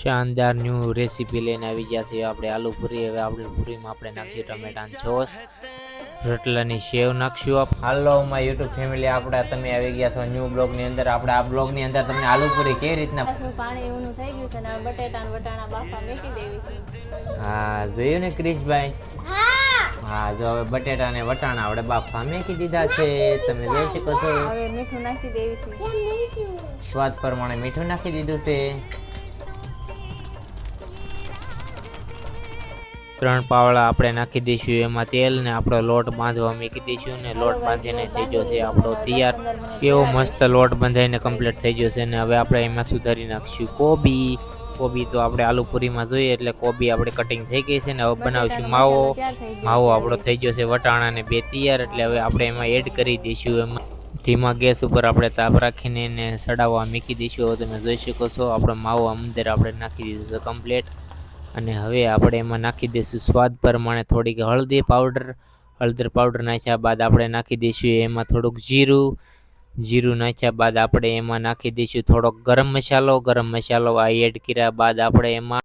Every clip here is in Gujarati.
શાનદાર ન્યૂ રેસીપી લઈને આવી ગયા છે આપણે આલુ પૂરી। હવે આપણે પૂરીમાં આપણે નાખીશું ટમેટાની સોસ, રોટલાની સેવ નાખશું। હાલો માય યુટ્યુબ ફેમિલી, આપણે તમે આવી ગયા છો ન્યૂ બ્લોગની અંદર। આપણે આ બ્લોગની અંદર તમને આલુ પૂરી કેવી રીતના પાણી ઊનું થઈ ગયું છે ને બટેટા અને વટાણા બાફા મેકી દેવી છે। હા જોયું ને ક્રિશભાઈ? હા જો હવે બટેટા અને વટાણા આપણે બાફા મેકી દીધા છે, તમે જોઈ શકો છો। હવે મીઠું નાખી દેવી છે, સ્વાદ પ્રમાણે મીઠું નાખી દીધું છે। 3 પાવડા આપણે નાખી દઈશું એમાં તેલ ને આપણો લોટ બાંધવા મૂકી દઈશું ને લોટ બાંધીને થઈ ગયો છે આપણો તૈયાર। કેવો મસ્ત લોટ બંધાઈને કમ્પ્લીટ થઈ ગયો છે ને હવે આપણે એમાં સુધારી નાખશું કોબી। તો આપણે આલુ પૂરીમાં જોઈએ એટલે કોબી આપણે કટિંગ થઈ ગઈ છે ને હવે બનાવશું માવો। માવો આપણો થઈ ગયો છે વટાણા ને 2 તૈયાર, એટલે હવે આપણે એમાં એડ કરી દઈશું। એમાં ધીમા ગેસ ઉપર આપણે તાપ રાખીને એને સડાવવા મૂકી દઈશું। હવે તમે જોઈ શકો છો આપણો માવો અંદર આપણે નાખી દીધું છે કમ્પ્લીટ, અને હવે આપણે એમાં નાખી દઈશું સ્વાદ પ્રમાણે થોડીક હળદર પાવડર નાખ્યા બાદ આપણે નાખી દઈશું એમાં થોડુંક જીરું નાખ્યા બાદ આપણે એમાં નાખી દઈશું થોડોક ગરમ મસાલો આ એડ કર્યા બાદ આપણે એમાં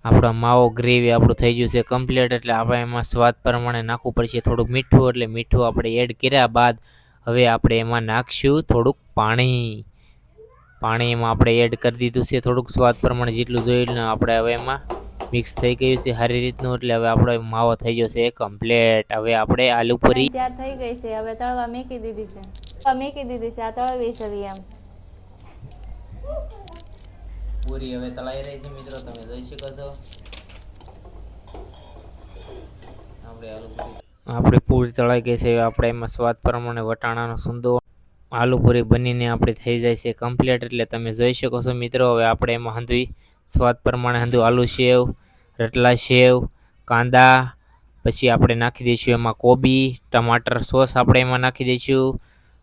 આપણો માવો ગ્રેવી આપણું થઈ ગયું છે કમ્પ્લીટ, એટલે આપણે એમાં સ્વાદ પ્રમાણે નાખવું પડશે થોડુંક મીઠું, એટલે મીઠું આપણે એડ કર્યા બાદ હવે આપણે એમાં નાખશું થોડુંક પાણી એમાં આપણે એડ કરી દીધું છે થોડુંક સ્વાદ પ્રમાણે જેટલું જોયું આપણે હવે એમાં મિક્સ થઈ ગયું છે સારી રીતનું, એટલે હવે આપણો માવો થઈ ગયો છે કમ્પ્લીટ। હવે આપણે આલુ પૂરી તૈયાર થઈ ગઈ છે, હવે તળવા મૂકી દીધી છે આ તળવી છે એમ પૂરી હવે તળાઈ રહી છે મિત્રો, તમે જોઈ શકો છો। આપણી પૂરી તળાઈ ગઈ છે, આપણે એમાં સ્વાદ પ્રમાણે વટાણાનો સૂંદો આલુ પૂરી બનીને આપણી થઈ જાય છે કમ્પ્લીટ, એટલે તમે જોઈ શકો છો મિત્રો। હવે આપણે એમાં હંધુઈ સ્વાદ પ્રમાણે આલુ સેવ, રતલા સેવ, કાંદા, પછી આપણે નાખી દઈશું એમાં કોબી, ટમાટર સોસ આપણે એમાં નાખી દઈશું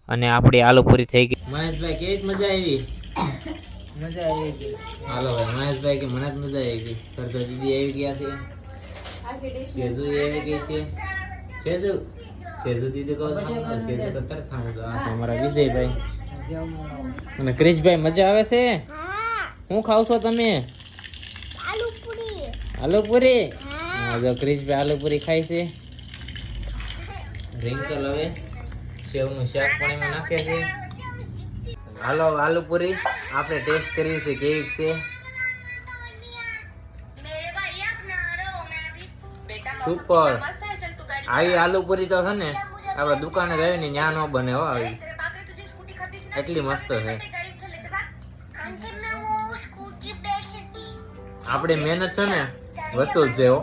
અને આપણી આલુ પૂરી થઈ ગઈ। મહેશભાઈ કેવી મજા આવી? મજા આવી ગઈ। હાલો ભાઈ મહેશભાઈ કે મને જ મજા આવી ગઈ। સરદાર દીદી આવી ગયા છે, સેજુ આવી ગઈ છે, સેજુ દીદી કહો સેજુ તો તરત અમારા વિજયભાઈ અને ક્રિશભાઈ મજા આવે છે? શું ખાવ છો તમે? આલુ પૂરી હા જો ક્રિશભાઈ આલુ પૂરી ખાય છે। રિંકલ હવે સેવનું શાક પણ એમાં નાખે છે। હાલો આલુ પૂરી આપણે ટેસ્ટ કરવી છે કેવી છે। સુપર, આવી આલુ પૂરી તો છે ને આપણે દુકાને ગઈ ને ત્યાં ન બને હો, આવી એટલી મસ્ત છે। આપણી મહેનત છે ને વસ્તુ જ છે હો।